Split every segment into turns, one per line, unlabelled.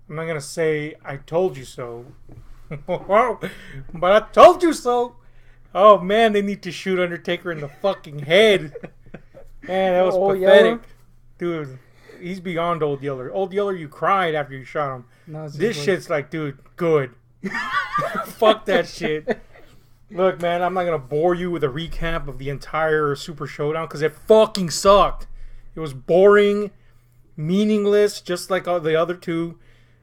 I'm not going to say I told you so. But I told you so. Oh, man, they need to shoot Undertaker in the fucking head. Man, that was pathetic. Yeller? Dude, he's beyond Old Yeller. Old Yeller, you cried after you shot him. No, this shit's like, dude, good. Fuck that shit. Look, man, I'm not going to bore you with a recap of the entire Super Showdown because it fucking sucked. It was boring, meaningless, just like all the other two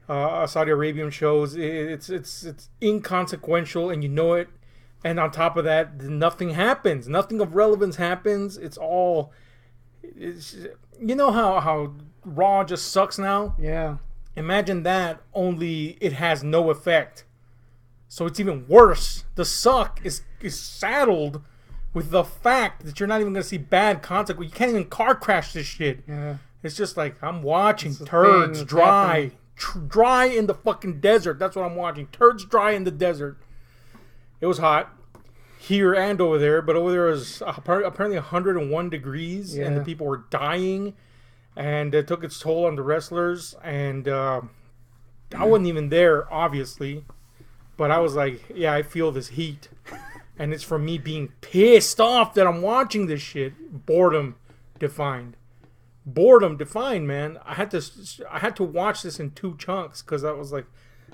Saudi Arabian shows. It's inconsequential, and you know it. And on top of that, nothing happens. Nothing of relevance happens. It's all... you know how Raw just sucks now?
Yeah.
Imagine that, only it has no effect. So it's even worse. The suck is saddled with the fact that you're not even going to see bad content. You can't even car crash this shit.
Yeah.
It's just like, I'm watching turds dry. Dry in the fucking desert. That's what I'm watching. Turds dry in the desert. It was hot here and over there, but over there was apparently 101 degrees, and the people were dying, and it took its toll on the wrestlers. And I wasn't even there, obviously, but I was like, yeah, I feel this heat, and it's from me being pissed off that I'm watching this shit. Boredom defined, man. I had to watch this in 2 chunks because I was like,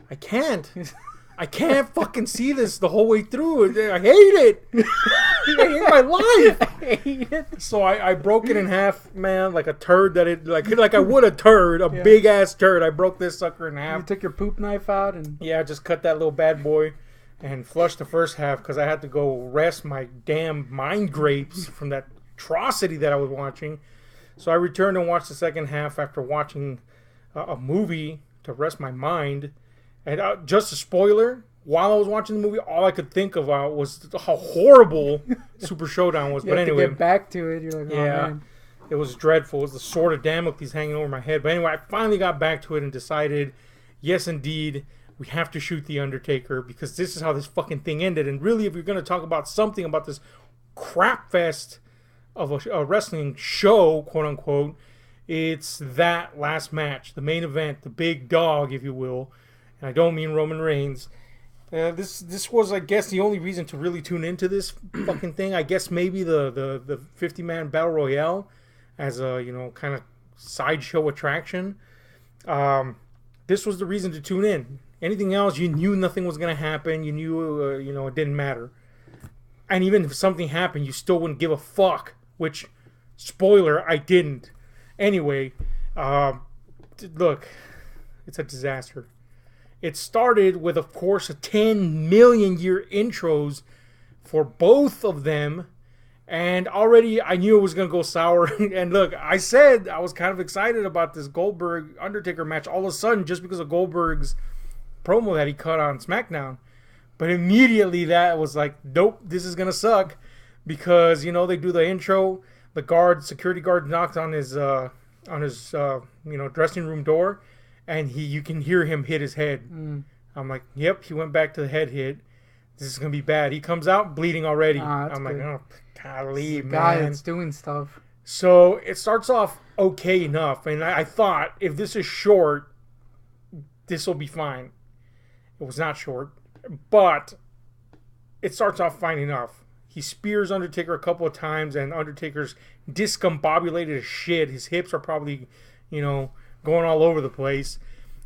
I can't fucking see this the whole way through. I hate it. I hate my life. I hate it. So I broke it in half, man, like a turd that it like I would a turd, a big ass turd. I broke this sucker in half.
You took your poop knife out and
I just cut that little bad boy and flushed the first half because I had to go rest my damn mind grapes from that atrocity that I was watching. So I returned and watched the second half after watching a movie to rest my mind. And just a spoiler, while I was watching the movie, all I could think of was how horrible Super Showdown was.
But anyway, to get back to it, you're like, oh, man.
It was dreadful. It was the sword of Damocles hanging over my head. But anyway, I finally got back to it and decided, yes, indeed, we have to shoot The Undertaker because this is how this fucking thing ended. And really, if you're going to talk about something about this crap fest of a wrestling show, quote unquote, it's that last match, the main event, the big dog, if you will. I don't mean Roman Reigns. This was, I guess, the only reason to really tune into this fucking thing. I guess maybe the 50-man Battle Royale as a, kind of sideshow attraction. This was the reason to tune in. Anything else, you knew nothing was going to happen. You knew, it didn't matter. And even if something happened, you still wouldn't give a fuck. Which, spoiler, I didn't. Anyway, look, it's a disaster. It started with, of course, a 10 million year intros for both of them. And already I knew it was going to go sour. And look, I said I was kind of excited about this Goldberg Undertaker match all of a sudden just because of Goldberg's promo that he cut on SmackDown. But immediately that was like, nope, this is going to suck. Because, they do the intro. The security guard knocks on his dressing room door. And you can hear him hit his head. I'm like, yep, he went back to the head hit. This is going to be bad. He comes out bleeding already. I'm like, oh, golly, man.
Guy that's doing stuff.
So it starts off okay enough. And I thought, if this is short, this will be fine. It was not short. But it starts off fine enough. He spears Undertaker a couple of times, and Undertaker's discombobulated as shit. His hips are probably, going all over the place.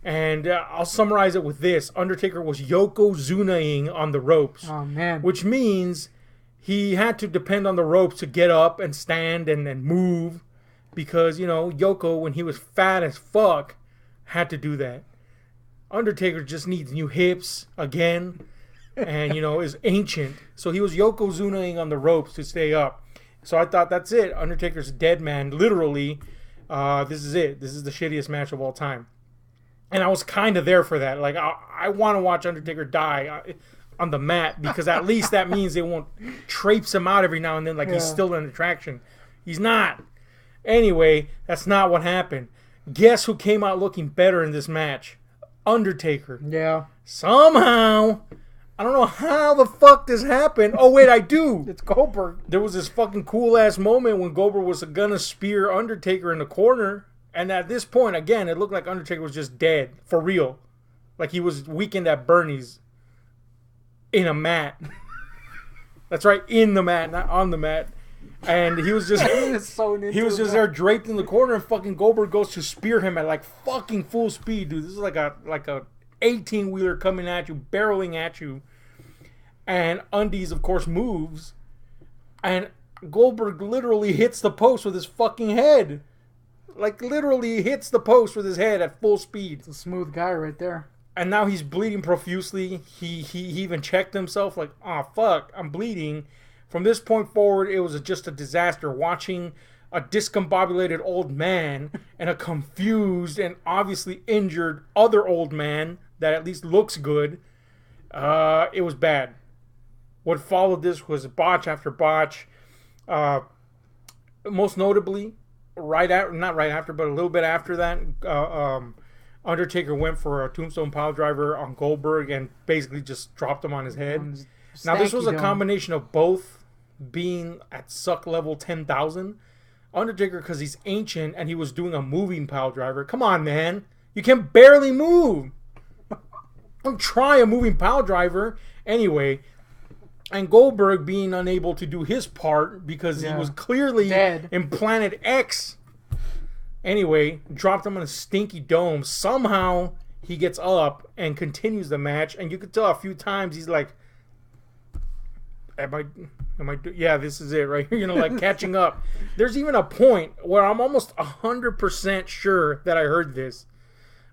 And I'll summarize it with this. Undertaker was Yokozuna-ing on the ropes.
Oh, man.
Which means he had to depend on the ropes to get up and stand and move. Because, Yoko, when he was fat as fuck, had to do that. Undertaker just needs new hips again. And, is ancient. So he was Yokozuna-ing on the ropes to stay up. So I thought, that's it. Undertaker's a dead man, literally. This is it. This is the shittiest match of all time. And I was kind of there for that. Like, I want to watch Undertaker die on the mat because at least that means they won't traipse him out every now and then like he's still an attraction. He's not. Anyway, that's not what happened. Guess who came out looking better in this match? Undertaker.
Yeah.
Somehow. I don't know how the fuck this happened. Oh, wait, I do.
It's Goldberg.
There was this fucking cool-ass moment when Goldberg was gonna spear Undertaker in the corner. And at this point, again, it looked like Undertaker was just dead. For real. Like he was weakened at Bernie's. In a mat. That's right, in the mat, not on the mat. And he was just he was just there draped in the corner, and fucking Goldberg goes to spear him at like fucking full speed, dude. This is like a 18-wheeler coming at you, barreling at you. And Undies, of course, moves. And Goldberg literally hits the post with his fucking head. Like, literally hits the post with his head at full speed.
It's a smooth guy right there.
And now he's bleeding profusely. He even checked himself like, oh, fuck, I'm bleeding. From this point forward, it was just a disaster. Watching a discombobulated old man and a confused and obviously injured other old man that at least looks good. It was bad. What followed this was botch after botch. Most notably, not right after, but a little bit after that, Undertaker went for a tombstone piledriver on Goldberg and basically just dropped him on his head. Now, this was a combination of both being at suck level 10,000. Undertaker, because he's ancient and he was doing a moving piledriver. Come on, man. You can barely move. Don't try a moving piledriver. Anyway, and Goldberg being unable to do his part because he was clearly
dead
in Planet X. Anyway, dropped him in a stinky dome. Somehow he gets up and continues the match, and you could tell a few times he's like, yeah, this is it right here, like catching up. There's even a point where I'm almost 100% sure that I heard this.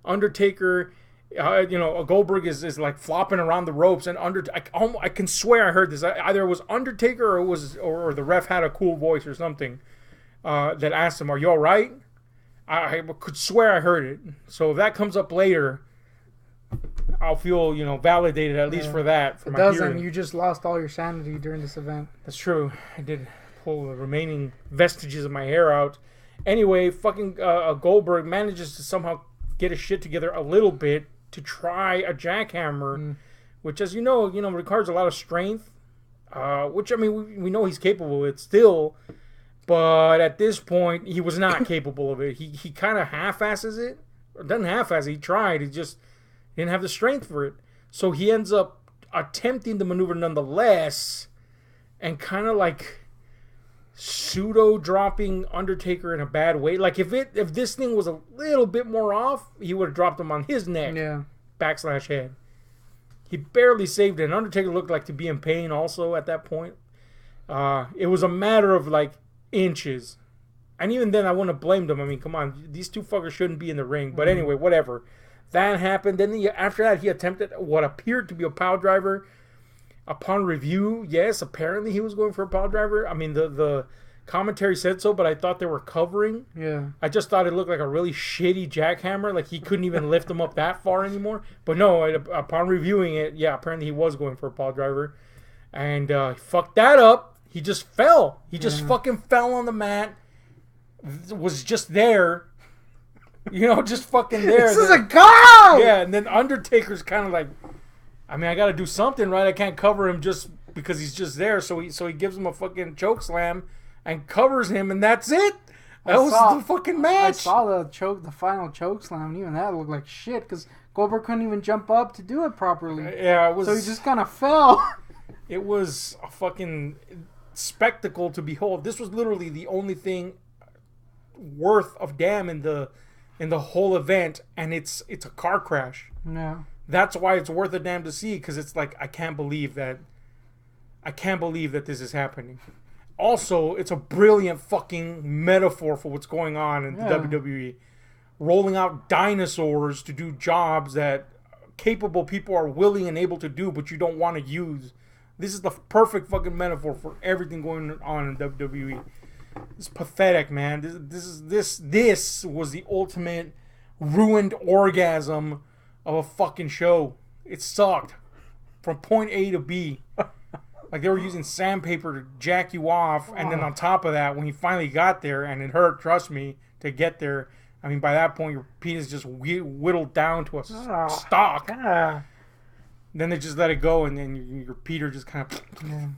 Undertaker, Goldberg is like flopping around the ropes, and I can swear I heard this. Either it was Undertaker or the ref had a cool voice or something that asked him, "Are you all right?" I could swear I heard it. So if that comes up later, I'll feel, validated at least for that. For my hearing.
You just lost all your sanity during this event.
That's true. I did pull the remaining vestiges of my hair out. Anyway, fucking Goldberg manages to somehow get his shit together a little bit to try a jackhammer, which, as you know, requires a lot of strength. Which, I mean, we know he's capable of it still. But at this point, he was not capable of it. He kind of half-asses it. Or doesn't half-ass it. He tried. He just didn't have the strength for it. So he ends up attempting the maneuver nonetheless. And kind of like pseudo-dropping Undertaker in a bad way. Like if this thing was a little bit more off, he would have dropped him on his neck.
Yeah. /
head. He barely saved it. And Undertaker looked like to be in pain also at that point. It was a matter of like inches. And even then, I wouldn't have blamed him. I mean, come on. These two fuckers shouldn't be in the ring. But anyway, whatever. That happened. Then after that, he attempted what appeared to be a piledriver. Upon review, yes, apparently he was going for a piledriver. I mean, the commentary said so, but I thought they were covering.
Yeah.
I just thought it looked like a really shitty jackhammer. Like he couldn't even lift him up that far anymore. But no, upon reviewing it, yeah, apparently he was going for a piledriver. And he fucked that up. He just fell. He just fucking fell on the mat. Was just there. Just fucking there.
This is a guy!
Yeah, and then Undertaker's kind of like, I mean, I got to do something, right? I can't cover him just because he's just there. So he gives him a fucking choke slam and covers him, and that's it. That was the fucking match.
I saw the final choke slam, and even that looked like shit because Goldberg couldn't even jump up to do it properly.
Yeah, it was.
So he just kind of fell.
It was a fucking spectacle to behold. This was literally the only thing worth of damn in the whole event, and it's a car crash.
No.
That's why it's worth a damn to see, because it's like I can't believe that this is happening. Also, it's a brilliant fucking metaphor for what's going on in the WWE. Rolling out dinosaurs to do jobs that capable people are willing and able to do, but you don't want to use. This is the perfect fucking metaphor for everything going on in WWE. It's pathetic, man. This was the ultimate ruined orgasm of a fucking show. It sucked from point A to B. Like they were using sandpaper to jack you off, and then on top of that, when you finally got there, and it hurt, trust me, to get there. I mean, by that point, your penis just whittled down to a stalk. Then they just let it go, and then your Peter just kind of... Yeah.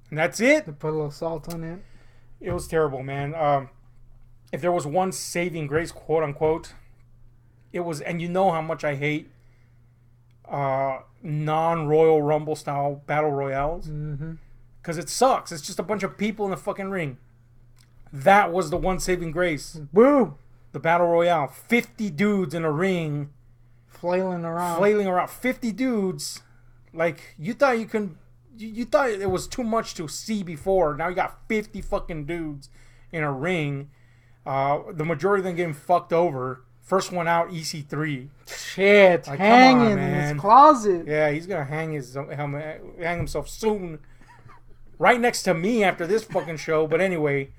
And that's it.
They put a little salt on it.
It was terrible, man. if there was one saving grace, quote unquote, it was, and you know how much I hate non-Royal Rumble style battle royales, because it sucks. It's just a bunch of people in the fucking ring. That was the one saving grace.
Woo!
The battle royale, 50 dudes in a ring,
flailing around.
50 dudes. Like, you thought you can. You thought it was too much to see before. Now you got 50 fucking dudes in a ring. The majority of them getting fucked over. First one out, EC3.
Shit, like, hanging in his closet.
Yeah, he's gonna hang himself soon. Right next to me after this fucking show. But anyway,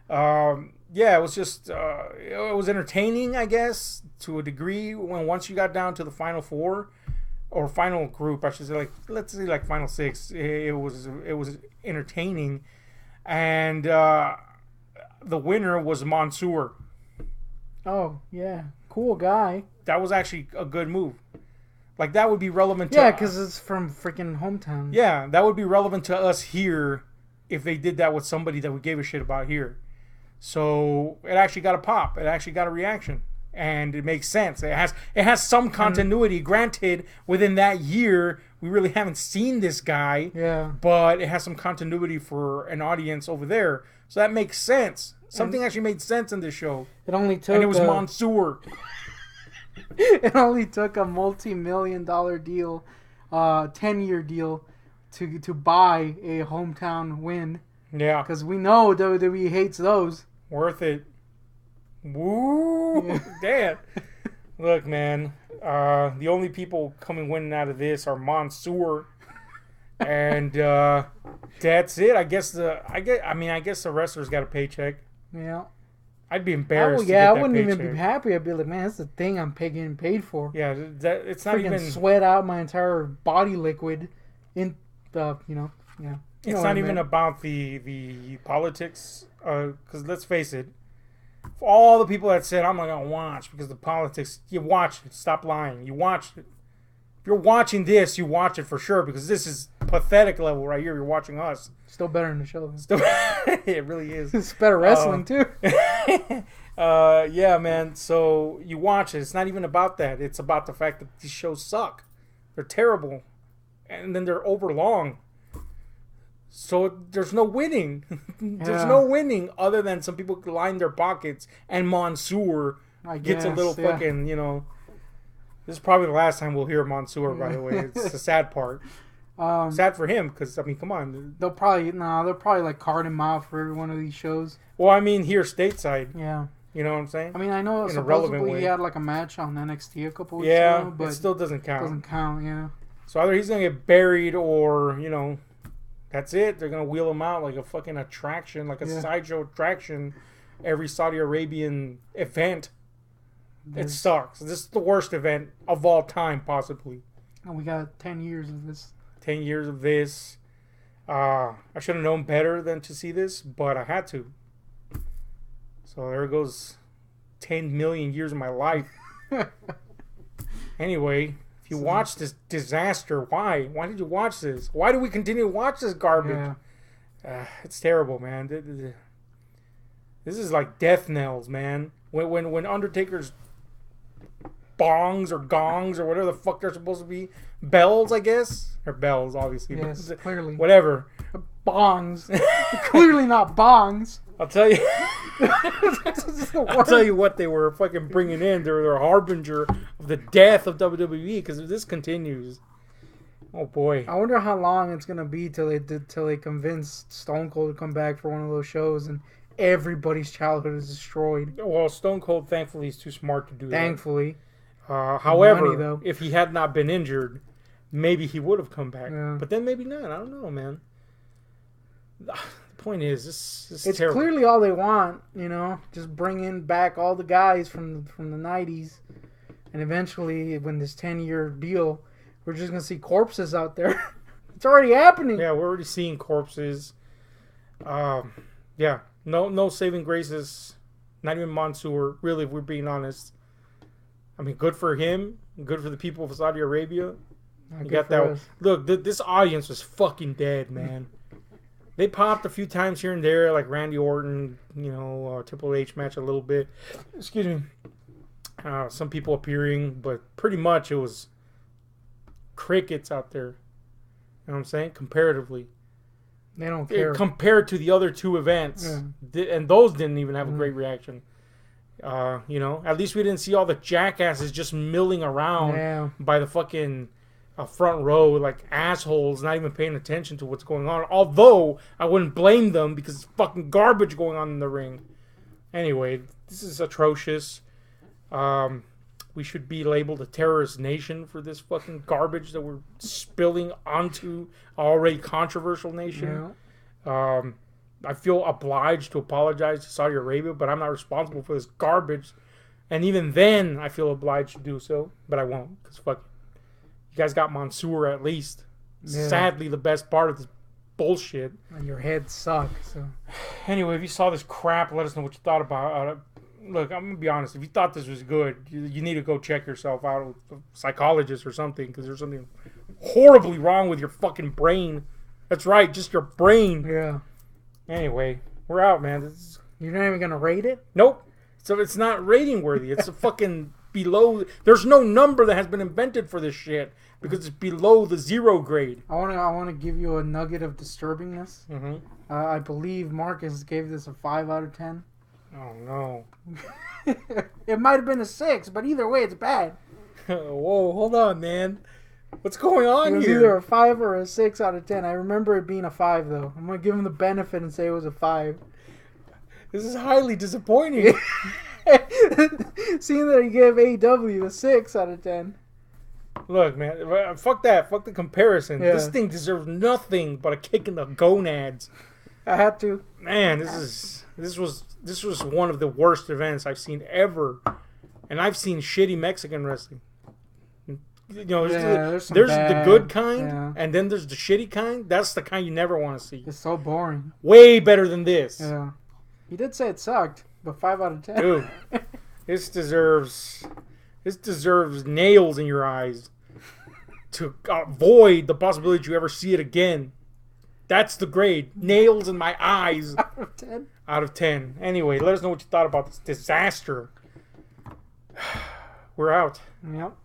yeah, it was just it was entertaining, I guess, to a degree. Once you got down to the final four. Or final group, I should say, like, let's say like final six. It was entertaining, and the winner was Mansoor.
Oh yeah, cool guy.
That was actually a good move. Like, that would be relevant to...
Yeah, because it's from freaking hometown.
Yeah, that would be relevant to us here if they did that with somebody that we gave a shit about here. So it actually got a pop. It actually got a reaction. And it makes sense. It has some continuity. Granted, within that year, we really haven't seen this guy.
Yeah.
But it has some continuity for an audience over there. So that makes sense. Something actually made sense in this show.
It only took...
And it was Mansoor.
It only took a multi-million-dollar deal, 10-year deal, to buy a hometown win.
Yeah.
Because we know WWE hates those.
Worth it. Woo! Yeah. Damn. Look, man. The only people coming winning out of this are Mansoor, and that's it. I guess the wrestlers got a paycheck.
Yeah.
I'd be embarrassed.
I wouldn't even be happy. I'd be like, man, that's the thing I'm getting paid for.
Yeah, it's not even
sweat out my entire body liquid in the yeah.
It's not even about the politics. Because let's face it. For all the people that said, I'm not going to watch because the politics, you watch it. Stop lying. You watched it. If you're watching this, you watch it for sure because this is pathetic level right here. You're watching us.
Still better than the show.
It really is.
It's better wrestling, too.
Yeah, man. So you watch it. It's not even about that. It's about the fact that these shows suck. They're terrible. And then they're over long. So there's no winning. There's no winning other than some people line their pockets and Mansoor gets a little fucking, This is probably the last time we'll hear Mansoor, by the way. It's the sad part. Sad for him because, I mean, come on.
They'll probably like card him out for every one of these shows.
Well, I mean, here stateside.
Yeah.
You know what I'm saying?
I mean, I know supposedly he had like a match on NXT a couple weeks ago. But
it still doesn't count.
Doesn't count, yeah.
So either he's going to get buried or, that's it. They're going to wheel him out like a fucking attraction, like a sideshow attraction every Saudi Arabian event. It sucks. This is the worst event of all time, possibly.
And we got 10 years of this.
10 years of this. I should have known better than to see this, but I had to. So there goes 10 million years of my life. Anyway, if you watch this disaster, why? Why did you watch this? Why do we continue to watch this garbage? Yeah. It's terrible, man. This is like death knells, man. When Undertaker's bongs or gongs or whatever the fuck they're supposed to be, bells, I guess, or bells, obviously.
Yes, clearly.
Whatever.
Bongs. Clearly not bongs.
I'll tell you. I'll tell you what they were fucking bringing in. They're a harbinger of the death of WWE because if this continues, oh boy.
I wonder how long it's gonna be till they convince Stone Cold to come back for one of those shows and everybody's childhood is destroyed.
Well, Stone Cold, thankfully, is too smart to do that.
Thankfully.
However, if he had not been injured, maybe he would have come back.
Yeah.
But then maybe not. I don't know, man. The point is, this
it's
terrible.
Clearly all they want, just bringing back all the guys from the 90s. And eventually, when this 10-year deal, we're just going to see corpses out there. It's already happening.
Yeah, we're already seeing corpses. Yeah. No saving graces. Not even Mansoor. Really, if we're being honest. I mean, good for him. Good for the people of Saudi Arabia. You got that. Look, this audience was fucking dead, man. They popped a few times here and there, like Randy Orton, Triple H match a little bit. Excuse me. Some people appearing, but pretty much it was crickets out there. You know what I'm saying? Comparatively.
They don't care.
Compared to the other two events. Yeah. And those didn't even have a great reaction. At least we didn't see all the jackasses just milling around by the fucking front row like assholes, not even paying attention to what's going on. Although I wouldn't blame them because it's fucking garbage going on in the ring. Anyway, this is atrocious. We should be labeled a terrorist nation for this fucking garbage that we're spilling onto an already controversial nation. Yeah. I feel obliged to apologize to Saudi Arabia, but I'm not responsible for this garbage. And even then, I feel obliged to do so, but I won't, because fuck it. You guys got Mansoor at least. Yeah. Sadly, the best part of this bullshit.
And your head sucks. So.
Anyway, if you saw this crap, let us know what you thought about it. Look, I'm going to be honest. If you thought this was good, you need to go check yourself out with a psychologist or something, because there's something horribly wrong with your fucking brain. That's right, just your brain.
Yeah.
Anyway, we're out, man.
You're not even going to rate it?
Nope. So it's not rating worthy. It's a fucking below. There's no number that has been invented for this shit because it's below the 0 grade.
I want to give you a nugget of disturbingness.
Mm-hmm.
I believe Marcus gave this a 5 out of 10.
Oh, no.
It might have been a 6, but either way, it's bad.
Whoa, hold on, man. What's going on here?
It was either a 5 or a 6 out of 10. I remember it being a 5, though. I'm going to give him the benefit and say it was a 5.
This is highly disappointing.
Seeing that he gave AEW a 6 out of 10. Look,
man, fuck that. Fuck the comparison. Yeah. This thing deserves nothing but a kick in the gonads.
I had to.
Man, this was one of the worst events I've seen ever. And I've seen shitty Mexican wrestling. There's the good kind, and then there's the shitty kind. That's the kind you never want to see.
It's so boring.
Way better than this.
Yeah. You did say it sucked, but 5 out of 10.
Dude, this deserves nails in your eyes to avoid the possibility that you ever see it again. That's the grade. Nails in my eyes.
Out of 10?
Out of 10. Anyway, let us know what you thought about this disaster. We're out.
Yep.